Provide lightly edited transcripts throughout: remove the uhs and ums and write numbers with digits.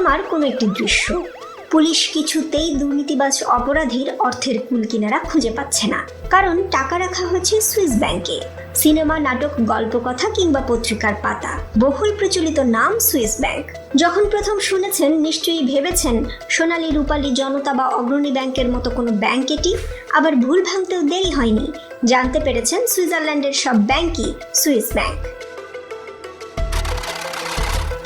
সিনেমার কোনো একটি দৃশ্য। পুলিশ কিছুতেই দুর্নীতিবাজ অপরাধীর অর্থের কুল কিনারা খুঁজে পাচ্ছে না, কারণ টাকা রাখা হয়েছে সুইস ব্যাংকে। সিনেমা, নাটক, গল্পকথা কিংবা পত্রিকার পাতা, বহুল প্রচলিত নাম সুইস ব্যাংক। যখন প্রথম শুনেছেন নিশ্চয়ই ভেবেছেন সোনালী, রূপালী, জনতা বা অগ্রণী ব্যাংকের মতো কোনো ব্যাংক এটি। আবার ভুল ভাঙতেও দেরি হয়নি, জানতে পেরেছেন সুইজারল্যান্ডের সব ব্যাংকই সুইস ব্যাংক।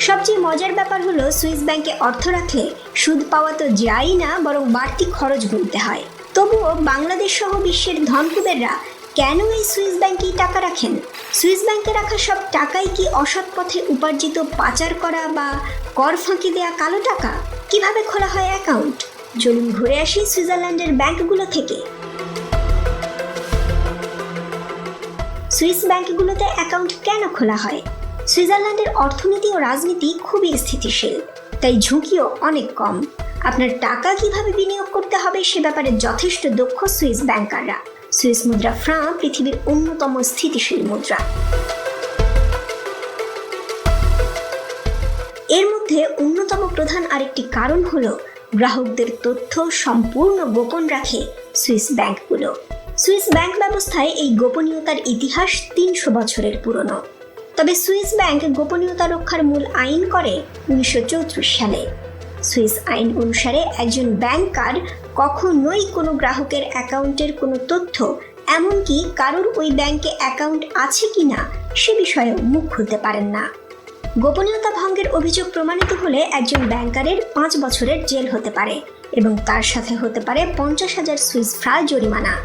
সবচেয়ে মজার ব্যাপার হলো, সুইস ব্যাংকে অর্থ রাখলে সুদ পাওয়া তো যায়ই না, বরং বাড়তি খরচ গুনতে হয়। তবুও বাংলাদেশ সহ বিশ্বের ধনকুবেররা কেন এই সুইস ব্যাংকেই টাকা রাখেন? সুইস ব্যাংকে রাখা সব টাকাই কি অসৎ পথে উপার্জিত, পাচার করা বা কর ফাঁকি দেয়া কালো টাকা? কিভাবে খোলা হয় অ্যাকাউন্ট? চলুন ঘুরে আসি সুইজারল্যান্ডের ব্যাংকগুলো থেকে। সুইস ব্যাংকগুলোতে অ্যাকাউন্ট কেন খোলা হয়? সুইজারল্যান্ডের অর্থনীতি ও রাজনীতি খুবই স্থিতিশীল, তাই ঝুঁকিও অনেক কম। আপনার টাকা কিভাবে বিনিয়োগ করতে হবে সে ব্যাপারে যথেষ্ট দক্ষ সুইস ব্যাংকাররা। সুইস মুদ্রা ফ্রাঁ পৃথিবীর অন্যতম স্থিতিশীল মুদ্রা। এর মধ্যে অন্যতম প্রধান আরেকটি কারণ হলো, গ্রাহকদের তথ্য সম্পূর্ণ গোপন রাখে সুইস ব্যাংকগুলো। সুইস ব্যাংক ব্যবস্থায় এই গোপনীয়তার ইতিহাস 300 বছরের পুরনো। তবে সুইস ব্যাংক গোপনীয়তা রক্ষার মূল আইন করে 1934 সালে। সুইস আইন অনুসারে একজন ব্যাংকার কখনোই কোনো গ্রাহকের অ্যাকাউন্টের কোনো তথ্য, এমনকি কারোর ওই ব্যাংকে অ্যাকাউন্ট আছে কিনা সে বিষয়ে মুখ খুলতে পারেন না। গোপনীয়তা ভঙ্গের অভিযোগ প্রমাণিত হলে একজন ব্যাংকারের 5 বছরের জেল হতে পারে এবং তার সাথে হতে পারে 50,000 সুইস ফ্রাঁ জরিমানা।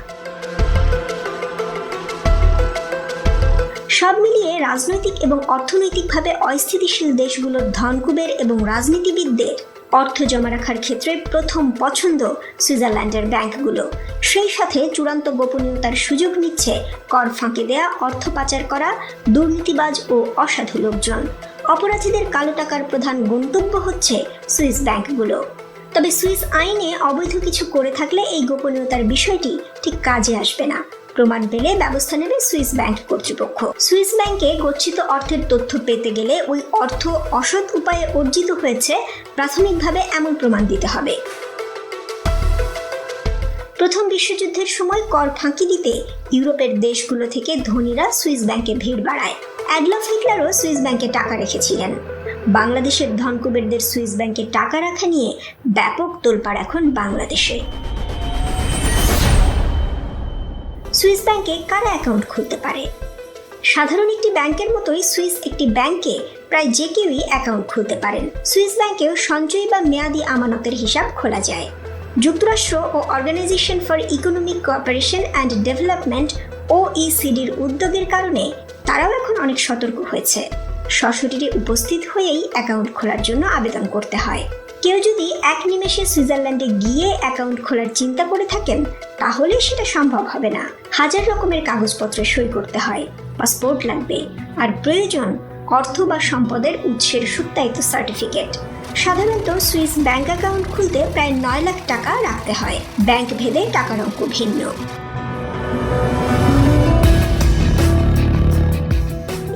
সব মিলিয়ে রাজনৈতিক এবং অর্থনৈতিকভাবে অস্থিতিশীল দেশগুলোর ধনকুবের এবং রাজনীতিবিদদের অর্থ জমা রাখার ক্ষেত্রে প্রথম পছন্দ সুইজারল্যান্ডের ব্যাংকগুলো। সেই সাথে চূড়ান্ত গোপনীয়তার সুযোগ নিচ্ছে কর ফাঁকি দেয়া, অর্থ পাচার করা, দুর্নীতিবাজ ও অসাধু লোকজন। অপরাধীদের কালো টাকার প্রধান গন্তব্য হচ্ছে সুইস ব্যাংকগুলো। তবে সুইস আইনে অবৈধ কিছু করে থাকলে এই গোপনীয়তার বিষয়টি ঠিক কাজে আসবে না। প্রমাণ পেলে ব্যবস্থা নেবে সুইস ব্যাংক কর্তৃপক্ষ। সুইস ব্যাংকে গচ্ছিত অর্থের তথ্য পেতে গেলে ওই অর্থ অসৎ উপায়ে অর্জিত হয়েছে প্রাথমিকভাবে এমন প্রমাণ দিতে হবে। প্রথম বিশ্বযুদ্ধের সময় কর ফাঁকি দিতে ইউরোপের দেশগুলো থেকে ধনীরা সুইস ব্যাংকে ভিড় বাড়ায়। অ্যাডলফ হিটলারও সুইস ব্যাংকে টাকা রেখেছিলেন। বাংলাদেশের ধনকুবেরদের সুইস ব্যাংকে টাকা রাখা নিয়ে ব্যাপক তোলপাড় এখন বাংলাদেশে। সুইস ব্যাংকে কারা অ্যাকাউন্ট খুলতে পারে? সাধারণ একটি ব্যাংকের মতোই সুইস একটি ব্যাংকে প্রায় যে কেউই অ্যাকাউন্ট খুলতে পারেন। সুইস ব্যাংকেও সঞ্চয়ী বা মেয়াদি আমানতের হিসাব খোলা যায়। যুক্তরাষ্ট্র ও Organisation for Economic Cooperation and Development OECDর উদ্যোগের কারণে তারাও এখন অনেক সতর্ক হয়েছে। সশরীরে উপস্থিত হয়েই অ্যাকাউন্ট খোলার জন্য আবেদন করতে হয়। কেউ যদি এক নিমেষে সুইজারল্যান্ডে গিয়ে অ্যাকাউন্ট খোলার চিন্তা করে থাকেন, তাহলে সেটা সম্ভব হবে না। হাজার রকমের কাগজপত্রে সই করতে হয়, পাসপোর্ট লাগবে, আর প্রয়োজন অর্থ বা সম্পদের উৎসের সত্যায়িত সার্টিফিকেট। সাধারণত সুইস ব্যাংক অ্যাকাউন্ট খুলতে প্রায় 9 লাখ টাকা রাখতে হয়। ব্যাংক ভেদে টাকার অঙ্ক ভিন্ন।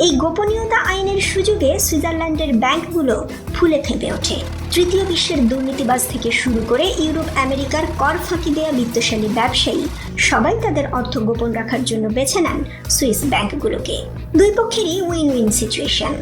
এই গোপনীয়তা আইনের সুযোগে সুইজারল্যান্ডের ব্যাংকগুলো ফুলে ফেঁপে ওঠে। তৃতীয় বিশ্বের দুর্নীতিবাজ থেকে শুরু করে ইউরোপ আমেরিকার কর ফাঁকি দেয়া বিত্তশালী ব্যবসায়ী সবাই তাদের অর্থ গোপন রাখার জন্য বেছে নেন সুইস ব্যাংকগুলোকে। দুই পক্ষেরই উইন উইন সিচুয়েশন।